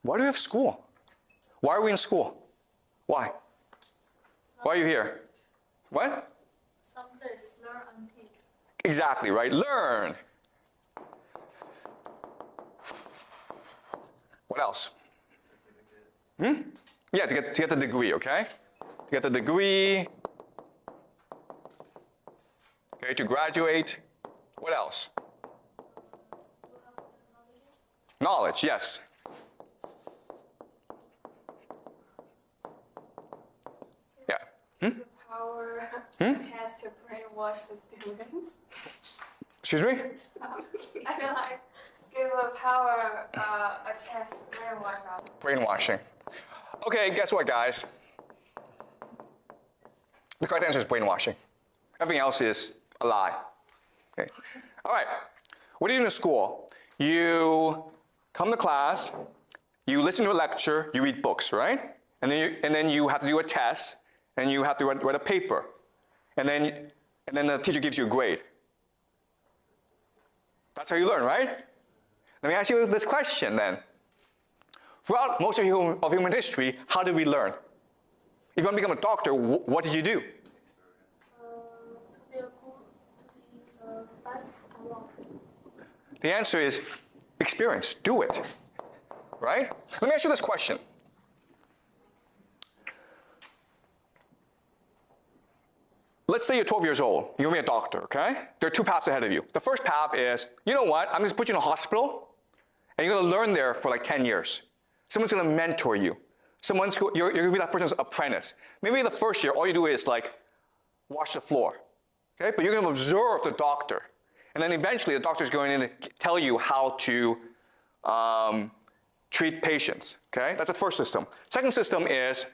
Why do we have school? Why are we in school? Why? Why are you here? What? Someplace learn and teach. Exactly, right? Learn. What else? Yeah, to get the degree, okay? To get the degree. Okay, to graduate. What else? Knowledge, yes. Yeah. Power chance to brainwash the students. Excuse me? I feel like give a power a chance to brainwash them. Brainwashing. Okay, guess what, guys? The correct answer is brainwashing. Everything else is a lie. Okay. All right. What do you do in school? You come to class, you listen to a lecture, you read books, right? And then you have to do a test, and you have to write a paper. And then the teacher gives you a grade. That's how you learn, right? Let me ask you this question then. Throughout most of human history, how did we learn? If you want to become a doctor, what did you do? To be fast and long. The answer is experience. Do it. Right? Let me ask you this question. Let's say you're 12 years old. You're going to be a doctor, okay? There are two paths ahead of you. The first path is, you know what? I'm going to put you in a hospital, and you're going to learn there for like 10 years. Someone's going to mentor you. You're going to be that person's apprentice. Maybe the first year, all you do is like wash the floor, okay? But you're going to observe the doctor. And then eventually, the doctor's going in to tell you how to treat patients, okay? That's the first system. Second system is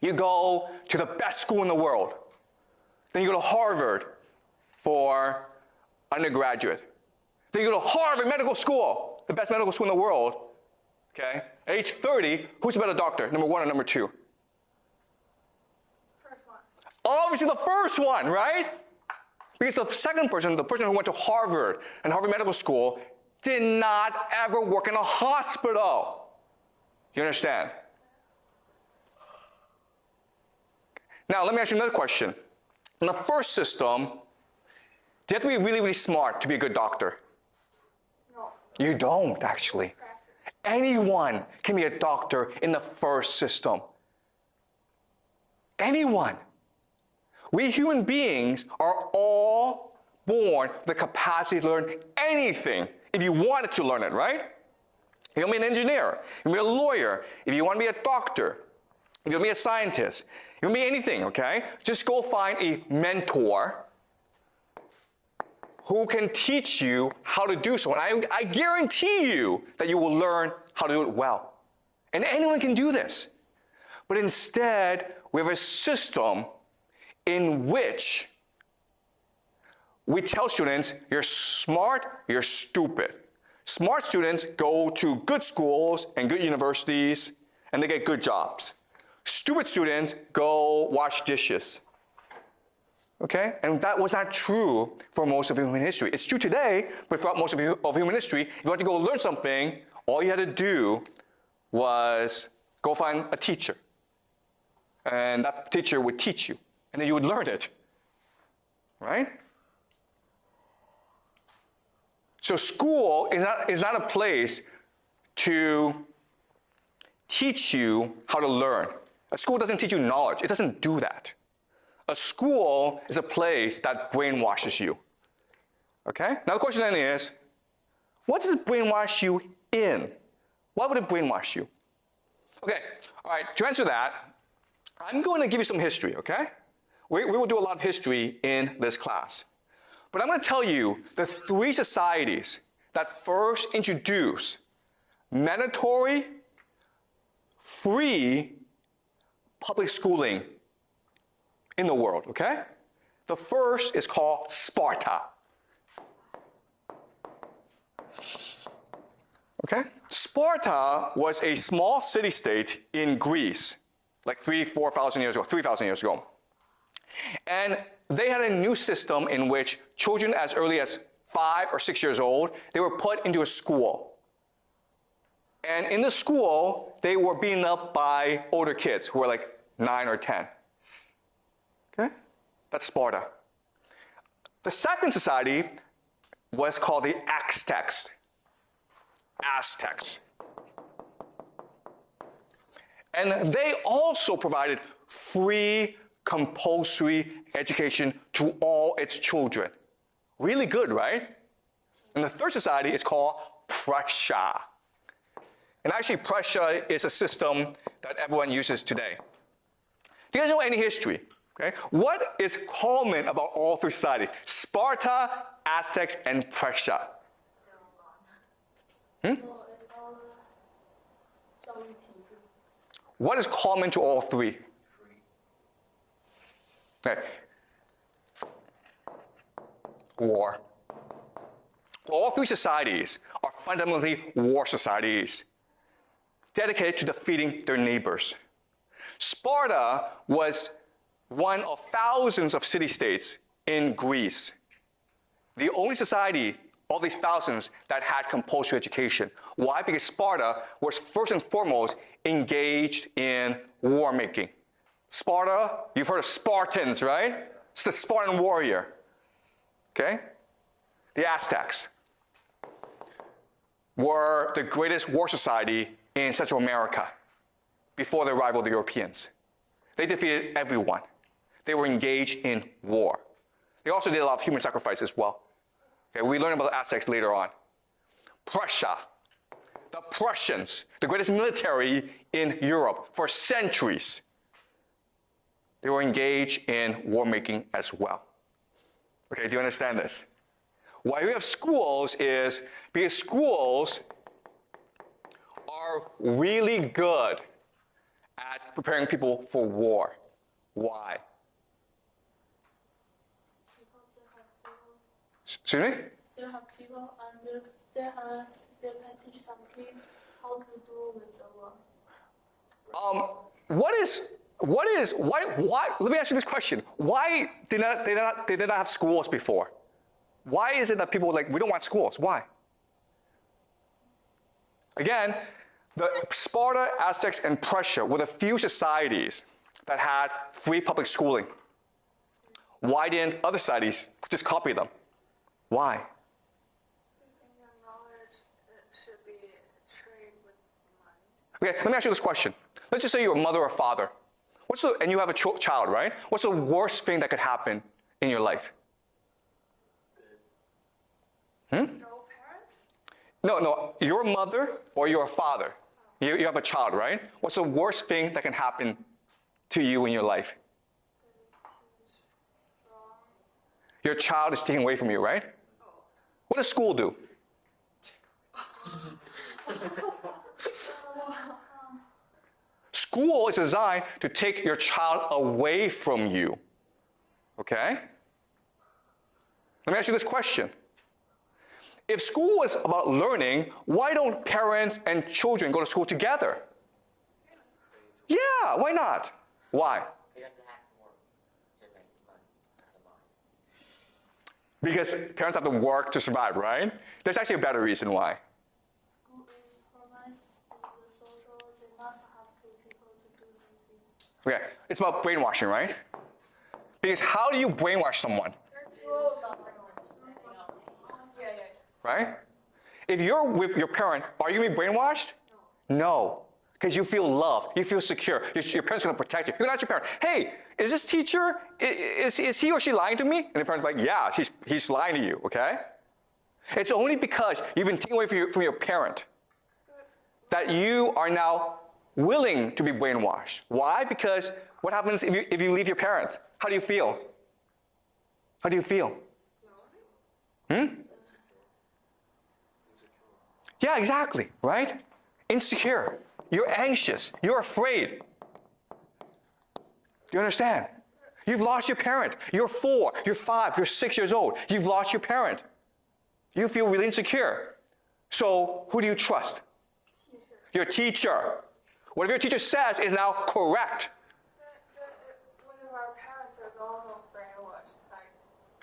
you go to the best school in the world. Then you go to Harvard for undergraduate. Then you go to Harvard Medical School, the best medical school in the world, okay? At age 30, who's a better doctor, number one or number two? First one. Obviously the first one, right? Because the second person, the person who went to Harvard and Harvard Medical School, did not ever work in a hospital. You understand? Now, let me ask you another question. In the first system, do you have to be really, really smart to be a good doctor? No. You don't, actually. Anyone can be a doctor in the first system. Anyone. We human beings are all born with the capacity to learn anything if you wanted to learn it, right? You want to be an engineer, you want to be a lawyer, if you want to be a doctor, if you want to be a scientist, you want to be anything, okay? Just go find a mentor who can teach you how to do so. And I guarantee you that you will learn how to do it well. And anyone can do this. But instead, we have a system in which we tell students, you're smart, you're stupid. Smart students go to good schools and good universities, and they get good jobs. Stupid students go wash dishes. Okay? And that was not true for most of human history. It's true today, but throughout most of human history, if you want to go learn something, all you had to do was go find a teacher. And that teacher would teach you. And then you would learn it. Right? So school is not a place to teach you how to learn. A school doesn't teach you knowledge. It doesn't do that. A school is a place that brainwashes you. Okay? Now the question then is, what does it brainwash you in? Why would it brainwash you? Okay, all right, to answer that, I'm going to give you some history, okay? We will do a lot of history in this class. But I'm going to tell you the three societies that first introduced mandatory, free public schooling in the world, okay? The first is called Sparta. Okay? Sparta was a small city-state in Greece, like 3,000 years ago. And they had a new system in which children as early as 5 or 6 years old, they were put into a school. And in the school, they were beaten up by older kids who were like 9 or 10. Okay? That's Sparta. The second society was called the Aztecs. Aztecs. And they also provided free compulsory education to all its children. Really good, right? And the third society is called Prussia. And actually, Prussia is a system that everyone uses today. Do you guys know any history? Okay? What is common about all three societies? Sparta, Aztecs, and Prussia. What is common to all three? Okay. War. All three societies are fundamentally war societies, dedicated to defeating their neighbors. Sparta was one of thousands of city-states in Greece. The only society of these thousands that had compulsory education. Why? Because Sparta was first and foremost engaged in war making. Sparta, you've heard of Spartans, right? It's the Spartan warrior. Okay? The Aztecs were the greatest war society in Central America before the arrival of the Europeans. They defeated everyone. They were engaged in war. They also did a lot of human sacrifice as well. Okay, we learn about the Aztecs later on. Prussia, the Prussians, the greatest military in Europe for centuries. They were engaged in war making as well. Okay, do you understand this? Why we have schools is because schools are really good at preparing people for war. Why? Excuse me? They have people and they can teach some kids how to do with the war. Why, let me ask you this question. Why they did not have schools before? Why is it that people are like, we don't want schools? Why? Again, the Sparta, Aztecs, and Prussia were the few societies that had free public schooling. Why didn't other societies just copy them? Why? I think the knowledge should be traded with money. Okay, let me ask you this question. Let's just say you're a mother or father. And you have a child, right? What's the worst thing that could happen in your life? No parents? No, your mother or your father. You have a child, right? What's the worst thing that can happen to you in your life? Your child is taken away from you, right? What does school do? School is designed to take your child away from you. Okay? Let me ask you this question. If school was about learning, why don't parents and children go to school together? Yeah, why not? Why? Because they have to work to make money to survive. Because parents have to work to survive, right? There's actually a better reason why. School is promised in the social, they must have two people to do something. Okay, it's about brainwashing, right? Because how do you brainwash someone? Right? If you're with your parent, are you going to be brainwashed? No. Because you feel loved. You feel secure. Your parent's going to protect you. You're going to ask your parent, hey, is this teacher, is he or she lying to me? And the parent's like, yeah, he's lying to you, okay? It's only because you've been taken away from your parent that you are now willing to be brainwashed. Why? Because what happens if you leave your parents? How do you feel? How do you feel? Yeah, exactly, right? Insecure. You're anxious. You're afraid. Do you understand? You've lost your parent. You're 4, you're 5, you're 6 years old. You've lost your parent. You feel really insecure. So who do you trust? Your teacher. Whatever your teacher says is now correct. One of our parents are also brainwashed, like,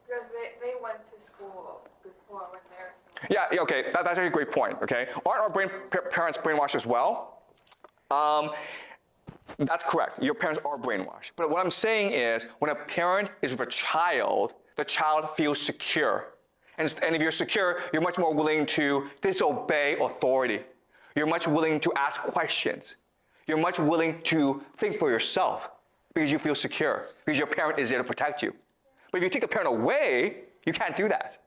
because they went to school before when there's no Yeah, okay, that's actually a great point, okay? Aren't our parents brainwashed as well? That's correct. Your parents are brainwashed. But what I'm saying is, when a parent is with a child, the child feels secure. And if you're secure, you're much more willing to disobey authority. You're much willing to ask questions. You're much willing to think for yourself because you feel secure, because your parent is there to protect you. But if you take the parent away, you can't do that.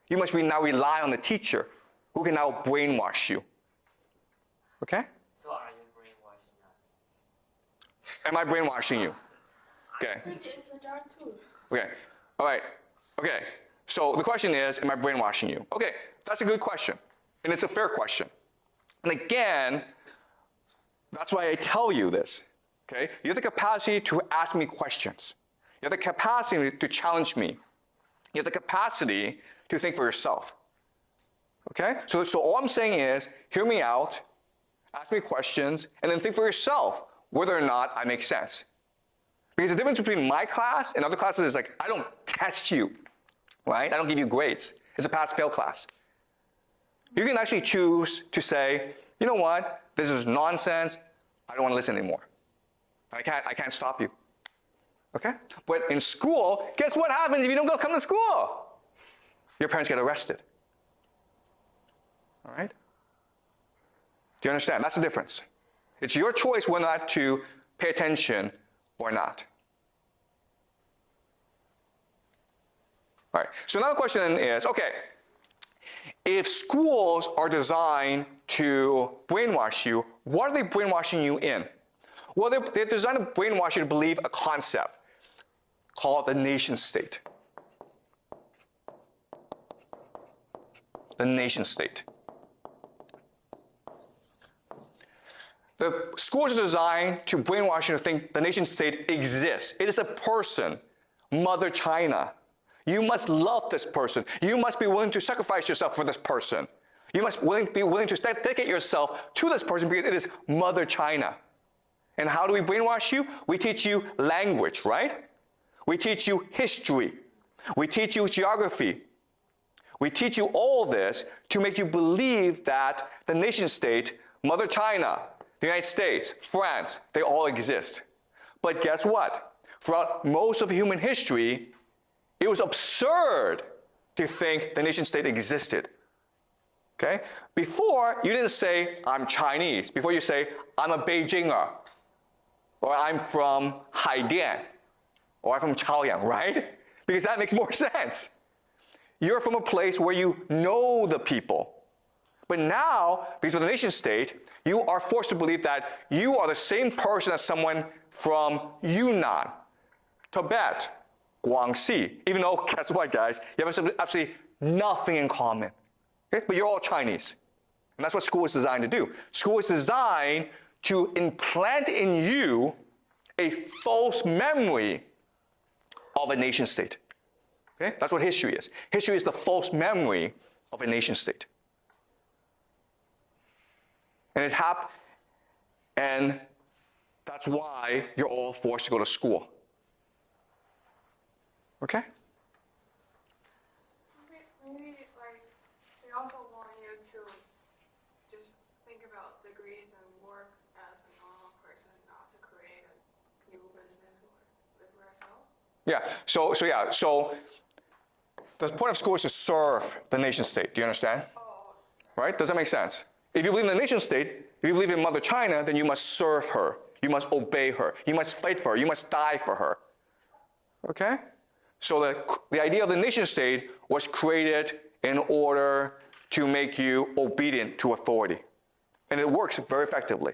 You must now rely on the teacher who can now brainwash you. Okay? So are you brainwashing us? Am I brainwashing you? Okay. Maybe it's a jar too. Okay. All right. Okay. So the question is, am I brainwashing you? Okay. That's a good question. And it's a fair question. And again, that's why I tell you this. Okay? You have the capacity to ask me questions. You have the capacity to challenge me. You have the capacity to think for yourself. Okay? So all I'm saying is, hear me out, ask me questions, and then think for yourself whether or not I make sense. Because the difference between my class and other classes is like, I don't test you, right? I don't give you grades. It's a pass-fail class. You can actually choose to say, you know what? This is nonsense. I don't want to listen anymore. I can't stop you. Okay? But in school, guess what happens if you don't come to school? Your parents get arrested. All right? Do you understand? That's the difference. It's your choice whether or not to pay attention or not. All right. So another question is, okay, if schools are designed to brainwash you, what are they brainwashing you in? Well, they're designed to brainwash you to believe a concept called the nation state. The nation state. The schools are designed to brainwash you to think the nation state exists. It is a person, Mother China. You must love this person. You must be willing to sacrifice yourself for this person. You must be willing to dedicate yourself to this person because it is Mother China. And how do we brainwash you? We teach you language, right? We teach you history. We teach you geography. We teach you all this to make you believe that the nation state, Mother China, the United States, France, they all exist. But guess what? Throughout most of human history, it was absurd to think the nation state existed. Okay? Before, you didn't say, I'm Chinese. Before you say, I'm a Beijinger. Or I'm from Haidian. Or I'm from Chaoyang, right? Because that makes more sense. You're from a place where you know the people. But now, because of the nation state, you are forced to believe that you are the same person as someone from Yunnan, Tibet, Guangxi, even though, guess what, guys? You have absolutely nothing in common. Okay? But you're all Chinese. And that's what school is designed to do. School is designed to implant in you a false memory of a nation state. Okay? That's what history is. History is the false memory of a nation state. And that's why you're all forced to go to school. Okay? Maybe like they also want you to just think about degrees and work as a normal person, not to create a new business or live for yourself. Yeah. So the point of school is to serve the nation state. Do you understand? Oh, Right? Does that make sense? If you believe in the nation state, if you believe in Mother China, then you must serve her. You must obey her. You must fight for her. You must die for her. Okay? So the idea of the nation state was created in order to make you obedient to authority. And it works very effectively.